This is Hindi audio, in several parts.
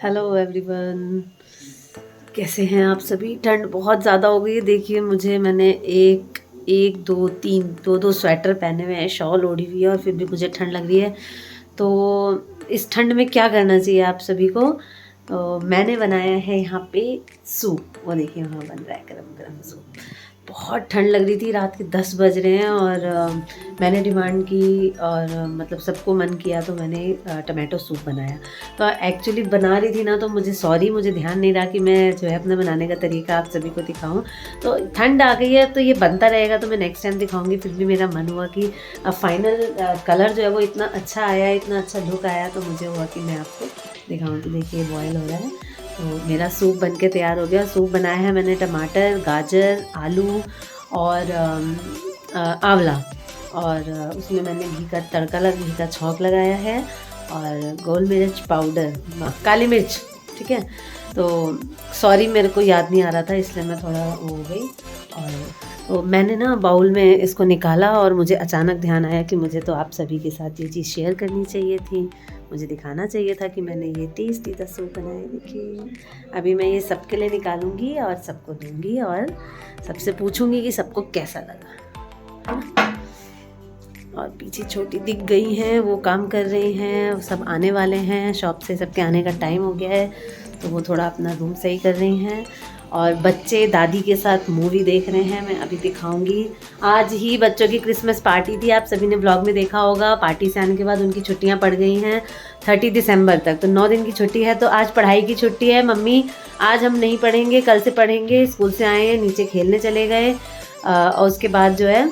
हेलो एवरीवन, कैसे हैं आप सभी। ठंड बहुत ज़्यादा हो गई है। देखिए मैंने एक दो तीन दो स्वेटर पहने हुए हैं, शॉल ओढ़ी हुई है और फिर भी मुझे ठंड लग रही है। तो इस ठंड में क्या करना चाहिए आप सभी को। तो मैंने बनाया है यहाँ पे सूप। वो देखिए वहाँ बन रहा है गरम गरम सूप। बहुत ठंड लग रही थी, रात के 10 बज रहे हैं और मैंने डिमांड की और मतलब सबको मन किया तो मैंने टमाटो सूप बनाया। तो एक्चुअली बना रही थी ना, तो मुझे ध्यान नहीं रहा कि मैं जो है अपने बनाने का तरीका आप सभी को दिखाऊं। तो ठंड आ गई है तो ये बनता रहेगा, तो मैं नेक्स्ट टाइम दिखाऊंगी। फिर भी मेरा मन हुआ कि फाइनल कलर जो है वो इतना अच्छा आया, इतना अच्छा लुक आया, तो मुझे हुआ कि मैं आपको दिखाऊँ। तो देखिए बॉयल हो रहा है, तो मेरा सूप बनके तैयार हो गया। सूप बनाया है मैंने टमाटर, गाजर, आलू और आंवला, और उसमें मैंने घी का छौंक लगाया है और गोल मिर्च पाउडर, काली मिर्च, ठीक है। तो सॉरी मेरे को याद नहीं आ रहा था, इसलिए मैं थोड़ा वो हो गई। और तो मैंने ना बाउल में इसको निकाला और मुझे अचानक ध्यान आया कि मुझे तो आप सभी के साथ ये चीज़ शेयर करनी चाहिए थी। मुझे दिखाना चाहिए था कि मैंने ये टेस्टी सा सूप बनाया। देखिए अभी मैं ये सबके लिए निकालूंगी और सबको दूंगी और सबसे पूछूंगी कि सबको कैसा लगा। और पीछे छोटी दिख गई हैं, वो काम कर रही हैं, सब आने वाले हैं शॉप से, सबके आने का टाइम हो गया है, तो वो थोड़ा अपना रूम सही कर रही हैं। और बच्चे दादी के साथ मूवी देख रहे हैं, मैं अभी दिखाऊंगी। आज ही बच्चों की क्रिसमस पार्टी थी, आप सभी ने ब्लॉग में देखा होगा। पार्टी से आने के बाद उनकी छुट्टियां पड़ गई हैं 30 दिसंबर तक, तो 9 दिन की छुट्टी है। तो आज पढ़ाई की छुट्टी है। मम्मी आज हम नहीं पढ़ेंगे, कल से पढ़ेंगे। स्कूल से आए हैं, नीचे खेलने चले गए। और उसके बाद जो है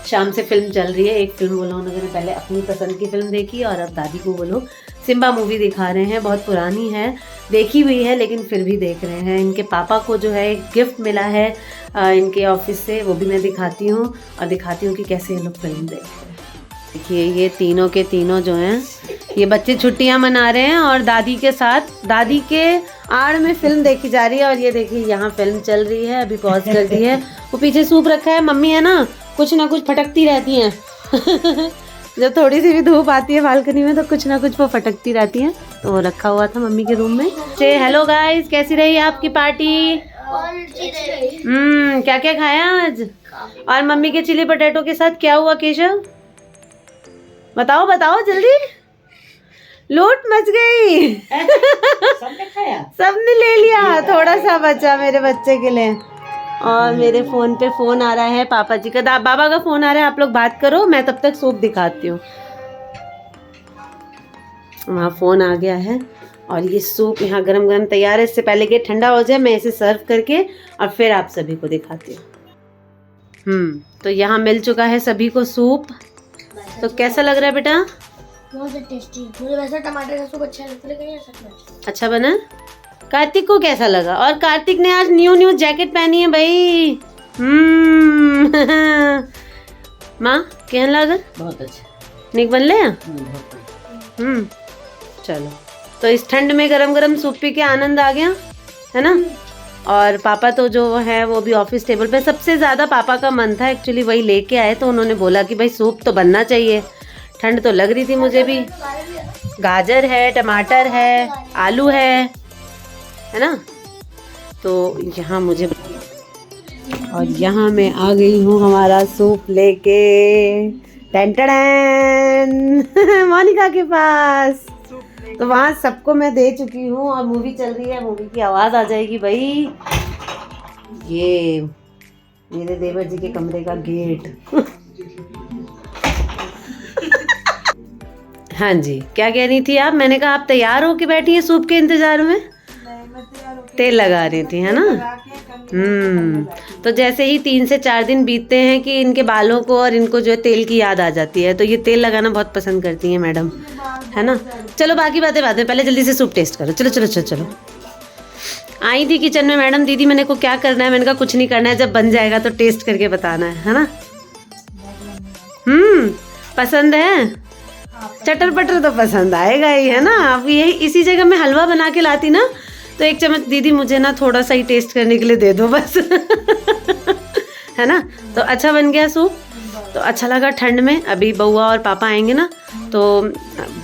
शाम से फिल्म चल रही है। एक फिल्म वो लोगों ने पहले अपनी पसंद की फिल्म देखी और अब दादी को वो लोग सिम्बा मूवी दिखा रहे हैं। बहुत पुरानी है, देखी हुई है, लेकिन फिर भी देख रहे हैं। इनके पापा को जो है एक गिफ्ट मिला है इनके ऑफिस से, वो भी मैं दिखाती हूँ और दिखाती हूँ कि कैसे ये लोग फिल्म देख रहे हैं। देखिए ये तीनों के तीनों जो हैं, ये बच्चे छुट्टियां मना रहे हैं और दादी के साथ, दादी के आड़ में फिल्म देखी जा रही है। और ये देखिए यहाँ फिल्म चल रही है, अभी पॉज कर दी है। वो पीछे सूप रखा है, मम्मी है ना कुछ ना कुछ फटकती रहती हैं जब थोड़ी सी भी धूप आती है बालकनी में तो कुछ ना कुछ वो फटकती रहती हैं। तो वो रखा हुआ था मम्मी के रूम में। हेलो गाइस, कैसी रही आपकी पार्टी? क्या क्या खाया आज? और मम्मी के चिली पोटैटो के साथ क्या हुआ केशव? बताओ बताओ जल्दी। लूट मच गई सबने खाया, सबने ले लिया, थोड़ा सा बचा मेरे बच्चे के लिए। और मेरे फ़ोन पे फ़ोन आ रहा है पापा जी का, बाबा का फ़ोन आ रहा है। आप लोग बात करो, मैं तब तक सूप दिखाती हूँ। वहाँ फ़ोन आ गया है और ये सूप यहाँ गरम गरम तैयार है। इससे पहले कि ठंडा हो जाए मैं इसे सर्व करके और फिर आप सभी को दिखाती हूँ। तो यहाँ मिल चुका है सभी को सूप। तो कैसा लग रहा है बेटा? बहुत टेस्टी। मुझे वैसे टमाटर का सूप अच्छा लगता है, लेकिन ये सच में अच्छा बना। कार्तिक को कैसा लगा? और कार्तिक ने आज न्यू जैकेट पहनी है भाई। माँ कैसा लगा? बहुत अच्छा, निक बन ले। बहुत चलो, तो इस ठंड में गरम गरम सूप पी के आनंद आ गया है ना। और पापा तो जो है वो भी ऑफिस टेबल पे, सबसे ज़्यादा पापा का मन था एक्चुअली, वही लेके आए। तो उन्होंने बोला कि भाई सूप तो बनना चाहिए, ठंड तो लग रही थी मुझे भी। गाजर है, टमाटर है, आलू है ना। तो यहाँ मुझे, और यहाँ मैं आ गई हूँ हमारा सूप लेके मोनिका के पास। तो वहाँ सबको मैं दे चुकी हूँ और मूवी चल रही है, मूवी की आवाज़ आ जाएगी भाई। ये मेरे देवर जी के कमरे का गेट हाँ जी, क्या कह रही थी आप? मैंने कहा आप तैयार हो के बैठी है सूप के इंतजार में? तेल लगा रही थी है ना। तो जैसे ही 3 से 4 दिन बीतते हैं कि इनके बालों को और इनको जो है तेल की याद आ जाती है। तो ये तेल लगाना बहुत पसंद करती हैं मैडम, है ना। चलो बाकी बातें बाद में, पहले जल्दी से सूप टेस्ट करो। चलो चलो चलो चलो। आई थी किचन में मैडम, दीदी मैंने को क्या करना है? मैंने कहा कुछ नहीं करना है, जब बन जाएगा तो टेस्ट करके बताना है ना। पसंद है? चटर पटर तो पसंद आएगा ही है ना। अब यही इसी जगह मैं हलवा बना के लाती ना, तो 1 चम्मच दीदी मुझे ना थोड़ा सा ही टेस्ट करने के लिए दे दो बस है ना। तो अच्छा बन गया सूप, तो अच्छा लगा ठंड में। अभी बउआ और पापा आएंगे ना, तो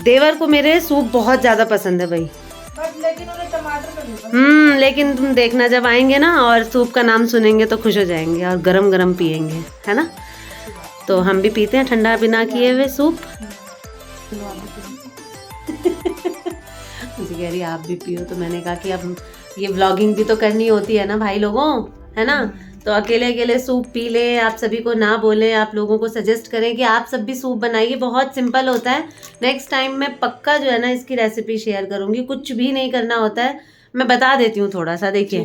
देवर को मेरे सूप बहुत ज़्यादा पसंद है भाई। लेकिन उन्हें टमाटर का नहीं। लेकिन तुम देखना जब आएंगे ना और सूप का नाम सुनेंगे तो खुश हो जाएंगे और गरम गरम पियेंगे, है ना। तो हम भी पीते हैं ठंडा बिना किए हुए सूप। मुझे कह रही आप भी पियो, तो मैंने कहा कि अब ये व्लॉगिंग भी तो करनी होती है ना भाई लोगों, है ना। तो अकेले अकेले सूप पी लें, आप सभी को ना बोलें, आप लोगों को सजेस्ट करें कि आप सब भी सूप बनाइए, बहुत सिंपल होता है। नेक्स्ट टाइम मैं पक्का जो है ना इसकी रेसिपी शेयर करूँगी, कुछ भी नहीं करना होता है, मैं बता देती हूँ थोड़ा सा, देखिए,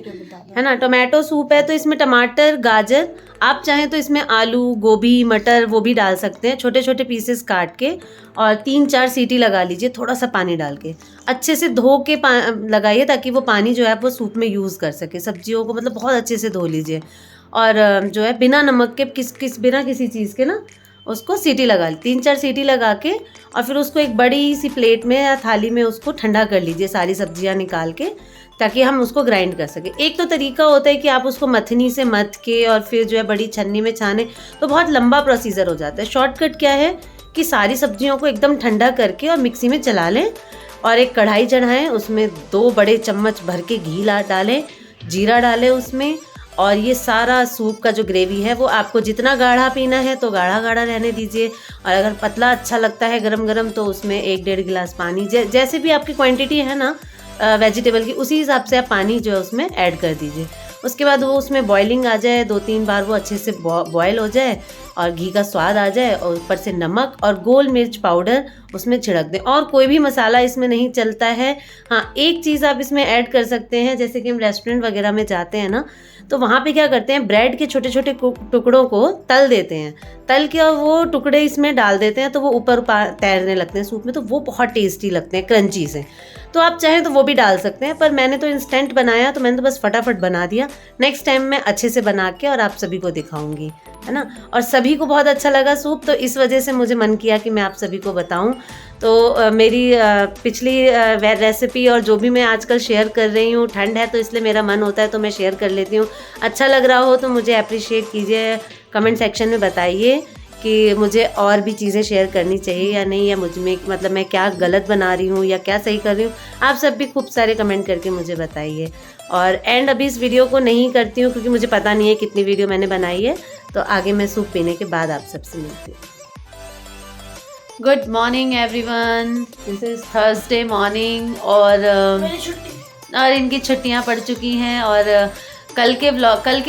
है ना। टोमेटो सूप है तो इसमें टमाटर, गाजर, आप चाहें तो इसमें आलू, गोभी, मटर वो भी डाल सकते हैं, छोटे छोटे पीसेस काट के, और 3-4 सीटी लगा लीजिए थोड़ा सा पानी डाल के, अच्छे से धो के लगाइए ताकि वो पानी जो है वो सूप में यूज़ कर सके। सब्जियों को मतलब बहुत अच्छे से धो लीजिए, और जो है बिना नमक के बिना किसी चीज़ के ना उसको सीटी लगा ली, 3-4 सीटी लगा के, और फिर उसको एक बड़ी सी प्लेट में या थाली में उसको ठंडा कर लीजिए, सारी सब्जियां निकाल के, ताकि हम उसको ग्राइंड कर सकें। एक तो तरीका होता है कि आप उसको मथनी से मथ के और फिर जो है बड़ी छन्नी में छाने, तो बहुत लंबा प्रोसीजर हो जाता है। शॉर्टकट क्या है कि सारी सब्जियों को एकदम ठंडा करके और मिक्सी में चला लें, और एक कढ़ाई चढ़ाएं, उसमें 2 बड़े चम्मच भर के घी डालें, जीरा डालें उसमें, और ये सारा सूप का जो ग्रेवी है वो आपको जितना गाढ़ा पीना है तो गाढ़ा गाढ़ा रहने दीजिए, और अगर पतला अच्छा लगता है गरम गरम तो उसमें 1-1.5 गिलास पानी, जैसे भी आपकी क्वांटिटी है ना वेजिटेबल की, उसी हिसाब से आप पानी जो है उसमें ऐड कर दीजिए। उसके बाद वो उसमें बॉइलिंग आ जाए, 2-3 बार वो अच्छे से बॉयल हो जाए और घी का स्वाद आ जाए, और ऊपर से नमक और गोल मिर्च पाउडर उसमें छिड़क दें, और कोई भी मसाला इसमें नहीं चलता है। हाँ, एक चीज़ आप इसमें ऐड कर सकते हैं, जैसे कि हम रेस्टोरेंट वगैरह में जाते हैं ना, तो वहाँ पे क्या करते हैं, ब्रेड के छोटे छोटे टुकड़ों को तल देते हैं, तल के और वो टुकड़े इसमें डाल देते हैं, तो वो ऊपर तैरने लगते हैं सूप में, तो वो बहुत टेस्टी लगते हैं क्रंची से। तो आप चाहें तो वो भी डाल सकते हैं, पर मैंने तो इंस्टेंट बनाया तो मैंने तो बस फटाफट बना दिया। नेक्स्ट टाइम मैं अच्छे से बना के और आप सभी को दिखाऊंगी, है ना। और सभी को बहुत अच्छा लगा सूप, तो इस वजह से मुझे मन किया कि मैं आप सभी को बताऊं। तो मेरी पिछली रेसिपी और जो भी मैं आजकल शेयर कर रही हूँ, ठंड है तो इसलिए मेरा मन होता है तो मैं शेयर कर लेती हूँ। अच्छा लग रहा हो तो मुझे अप्रिशिएट कीजिए, कमेंट सेक्शन में बताइए कि मुझे और भी चीज़ें शेयर करनी चाहिए या नहीं, या मुझ में मतलब मैं क्या गलत बना रही हूँ या क्या सही कर रही हूँ। आप सब भी खूब सारे कमेंट करके मुझे बताइए। और एंड अभी इस वीडियो को नहीं करती हूँ क्योंकि मुझे पता नहीं है कितनी वीडियो मैंने बनाई है, तो आगे मैं सूप पीने के बाद आप सबसे मिलती हूँ। Good morning everyone, this is Thursday morning, और इनकी छुट्टियाँ पड़ चुकी हैं, और कल के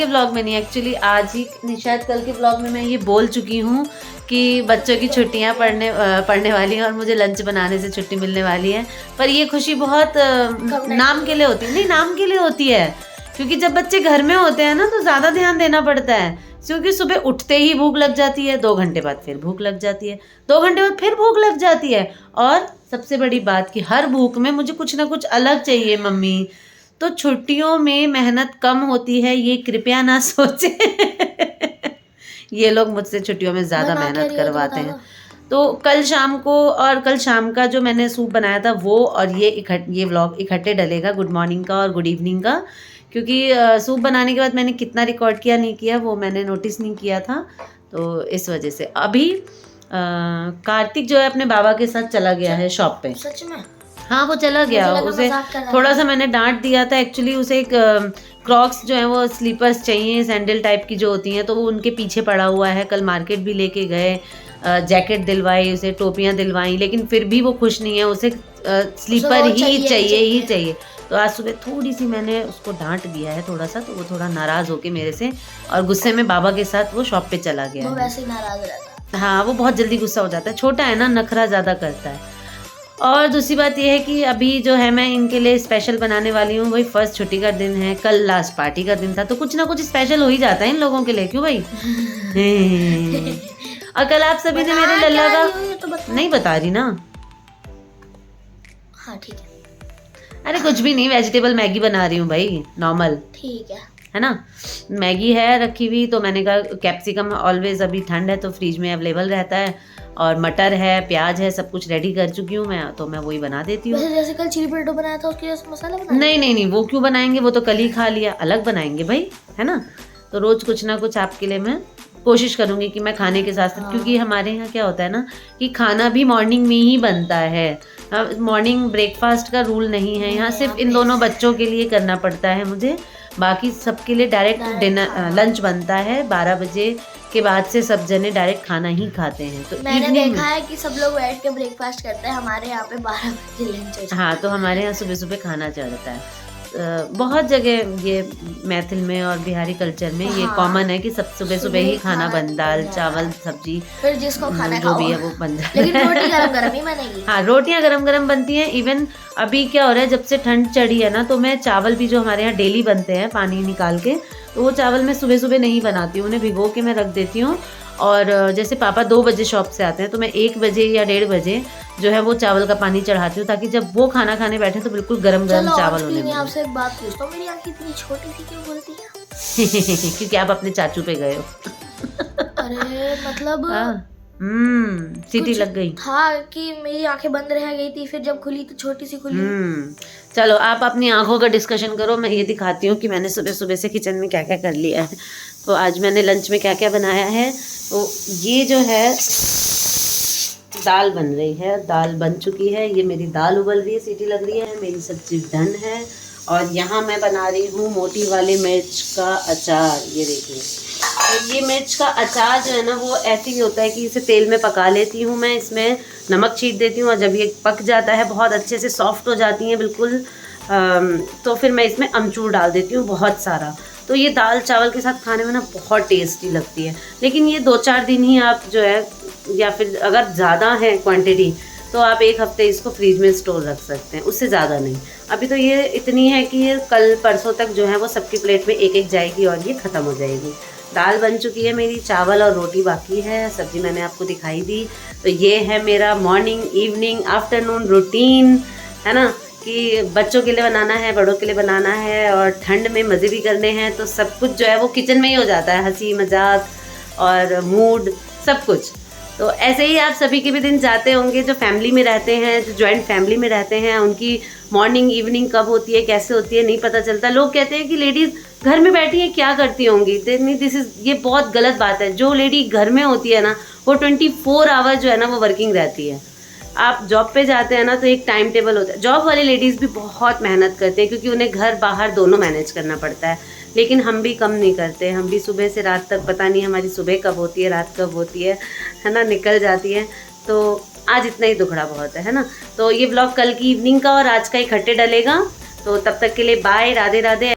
व्लॉग में नहीं, एक्चुअली आज ही नहीं, शायद कल के व्लॉग में मैं ये बोल चुकी हूँ कि बच्चों की छुट्टियाँ पड़ने वाली हैं और मुझे लंच बनाने से छुट्टी मिलने वाली है। पर ये खुशी बहुत नाम के लिए होती है, नहीं नाम के लिए होती है, क्योंकि जब बच्चे घर में होते हैं ना तो ज़्यादा ध्यान देना पड़ता है, क्योंकि सुबह उठते ही भूख लग जाती है, 2 घंटे बाद फिर भूख लग जाती है, 2 घंटे बाद फिर भूख लग जाती है, और सबसे बड़ी बात कि हर भूख में मुझे कुछ ना कुछ अलग चाहिए मम्मी। तो छुट्टियों में मेहनत कम होती है, ये कृपया ना सोचें। ये लोग मुझसे छुट्टियों में ज़्यादा मेहनत करवाते हैं। तो कल शाम को और कल शाम का जो मैंने सूप बनाया था वो और ये व्लॉग इकट्ठे डलेगा, गुड मॉर्निंग का और गुड इवनिंग का, क्योंकि सूप बनाने के बाद मैंने कितना रिकॉर्ड किया नहीं किया वो मैंने नोटिस नहीं किया था, तो इस वजह से। अभी कार्तिक जो है अपने बाबा के साथ चला गया है शॉप पे। सच में? हाँ, वो चला गया, उसे थोड़ा सा मैंने डांट दिया था। एक्चुअली उसे एक क्रॉक्स जो है वो स्लीपर्स चाहिए, सैंडल टाइप की जो होती हैं, तो वो उनके पीछे पड़ा हुआ है। कल मार्केट भी लेके गए, जैकेट दिलवाई उसे, टोपियाँ दिलवाई, लेकिन फिर भी वो खुश नहीं है, उसे स्लीपर ही चाहिए। तो आज सुबह थोड़ी सी मैंने उसको डांट दिया है थोड़ा सा, तो वो थोड़ा नाराज़ होके मेरे से और गुस्से में बाबा के साथ वो शॉप पे चला गया। वो वैसे ही नाराज़ रहता है। हाँ, वो बहुत जल्दी गुस्सा हो जाता है, छोटा है ना, नखरा ज़्यादा करता है। और दूसरी बात यह है कि अभी जो है मैं इनके लिए स्पेशल बनाने वाली हूँ। वही फर्स्ट छुट्टी का दिन है, कल लास्ट पार्टी का दिन था, तो कुछ ना कुछ स्पेशल हो ही जाता है इन लोगों के लिए, क्यों भाई? और कल आप सभी ने मेरे लल्ला का नहीं बता रही ना? हाँ ठीक है। अरे कुछ भी नहीं, वेजिटेबल मैगी बना रही हूँ भाई, नॉर्मल, ठीक है ना। मैगी है रखी हुई, तो मैंने कहा कैप्सिकम ऑलवेज, अभी ठंड है तो फ्रिज में अवेलेबल रहता है, और मटर है, प्याज है, सब कुछ रेडी कर चुकी हूँ मैं, तो मैं वही बना देती हूँ। जैसे कल चिली पटेटो बनाया था उसके जैसे मसाला बनाया? नहीं, वो क्यों बनाएंगे, वो तो कल ही खा लिया, अलग बनाएंगे भाई, है ना। तो रोज कुछ ना कुछ आपके लिए मैं कोशिश करूँगी कि मैं खाने के साथ साथ, क्योंकि हमारे यहाँ क्या होता है ना कि खाना भी मॉर्निंग में ही बनता है। मॉर्निंग ब्रेकफास्ट का रूल नहीं है यहाँ, सिर्फ इन दोनों बच्चों के लिए करना पड़ता है मुझे, बाकी सबके लिए डायरेक्ट डिनर लंच बनता है। 12 बजे के बाद से सब जने डायरेक्ट खाना ही खाते हैं। तो मैंने evening देखा है कि सब लोग बैठ के ब्रेकफास्ट करते हैं, हमारे यहाँ पे 12 बजे लंच हो जाता है। हाँ, तो हमारे यहाँ सुबह सुबह खाना चढ़ता है। बहुत जगह ये मैथिल में और बिहारी कल्चर में ये हाँ। कॉमन है कि सब सुबह सुबह ही खाना बन, दाल बनता है। चावल सब्जी फिर जिसको खाना जो खाओ, भी है वो बन जाता लेकिन है। रोटी गरम गरम ही बनेगी। हाँ, रोटियां गरम गरम बनती हैं। इवन अभी क्या हो रहा है, जब से ठंड चढ़ी है ना, तो मैं चावल भी जो हमारे यहाँ डेली बनते हैं पानी निकाल के, तो वो चावल मैं सुबह सुबह नहीं बनाती हूँ, उन्हें भिगो के मैं रख देती हूँ। और जैसे पापा 2 बजे शॉप से आते हैं तो मैं 1 बजे या 1:30 बजे जो है वो चावल का पानी चढ़ाती हूँ, ताकि जब वो खाना खाने बैठे तो बिल्कुल गरम गरम चलो चावल ऑफ उन्हें स्क्रीन मिले। आपसे एक बात पूछता हूँ, मेरी आंखें इतनी छोटी सी क्यों बोलती है? क्योंकि आप अपने चाचू पे गए हो। अरे मतलब सीटी कुछ लग गई। था कि मेरी आंखें बंद रह गई थी, फिर जब खुली तो छोटी सी खुली। चलो आप अपनी आंखों का डिस्कशन करो, मैं ये दिखाती हूँ कि मैंने सुबह सुबह से किचन में क्या क्या कर लिया है। तो आज मैंने लंच में क्या क्या बनाया है। तो ये जो है दाल बन रही है, दाल बन चुकी है, ये मेरी दाल उबल रही है, सीटी लग रही है, मेरी सब्जी डन है। और यहाँ मैं बना रही हूँ मोटी वाले मिर्च का अचार। ये देखिए, तो ये मिर्च का अचार जो है ना वो ऐसे ही होता है कि इसे तेल में पका लेती हूँ मैं, इसमें नमक छीट देती हूँ और जब ये पक जाता है, बहुत अच्छे से सॉफ्ट हो जाती हैं बिल्कुल, तो फिर मैं इसमें अमचूर डाल देती हूँ बहुत सारा। तो ये दाल चावल के साथ खाने में ना बहुत टेस्टी लगती है। लेकिन ये 2-4 दिन ही आप जो है, या फिर अगर ज़्यादा है क्वांटिटी तो आप 1 हफ्ते इसको फ्रीज में स्टोर रख सकते हैं, उससे ज़्यादा नहीं। अभी तो ये इतनी है कि ये कल परसों तक जो है वो सबकी प्लेट में एक एक जाएगी और ये ख़त्म हो जाएगी। दाल बन चुकी है मेरी, चावल और रोटी बाकी है, सब्जी मैंने आपको दिखाई दी। तो ये है मेरा मॉर्निंग इवनिंग आफ्टरनून रूटीन, है ना, कि बच्चों के लिए बनाना है, बड़ों के लिए बनाना है और ठंड में मज़े भी करने हैं। तो सब कुछ जो है वो किचन में ही हो जाता है, हंसी मजाक और मूड सब कुछ। तो ऐसे ही आप सभी के भी दिन जाते होंगे, जो फैमिली में रहते हैं, जो जॉइंट फैमिली में रहते हैं, उनकी मॉर्निंग इवनिंग कब होती है, कैसे होती है, नहीं पता चलता। लोग कहते हैं कि लेडीज़ घर में बैठी है क्या करती होंगी, ये बहुत गलत बात है। जो लेडी घर में होती है ना वो 24 आवर जो है ना वो वर्किंग रहती है। आप जॉब पे जाते हैं ना तो एक टाइम टेबल होता है। जॉब वाले लेडीज़ भी बहुत मेहनत करते हैं क्योंकि उन्हें घर बाहर दोनों मैनेज करना पड़ता है, लेकिन हम भी कम नहीं करते। हम भी सुबह से रात तक, पता नहीं हमारी सुबह कब होती है रात कब होती है ना, निकल जाती है। तो आज इतना ही दुखड़ा बहुत है ना। तो ये ब्लॉग कल की इवनिंग का और आज का इकट्ठे डलेगा। तो तब तक के लिए बाय, राधे राधे।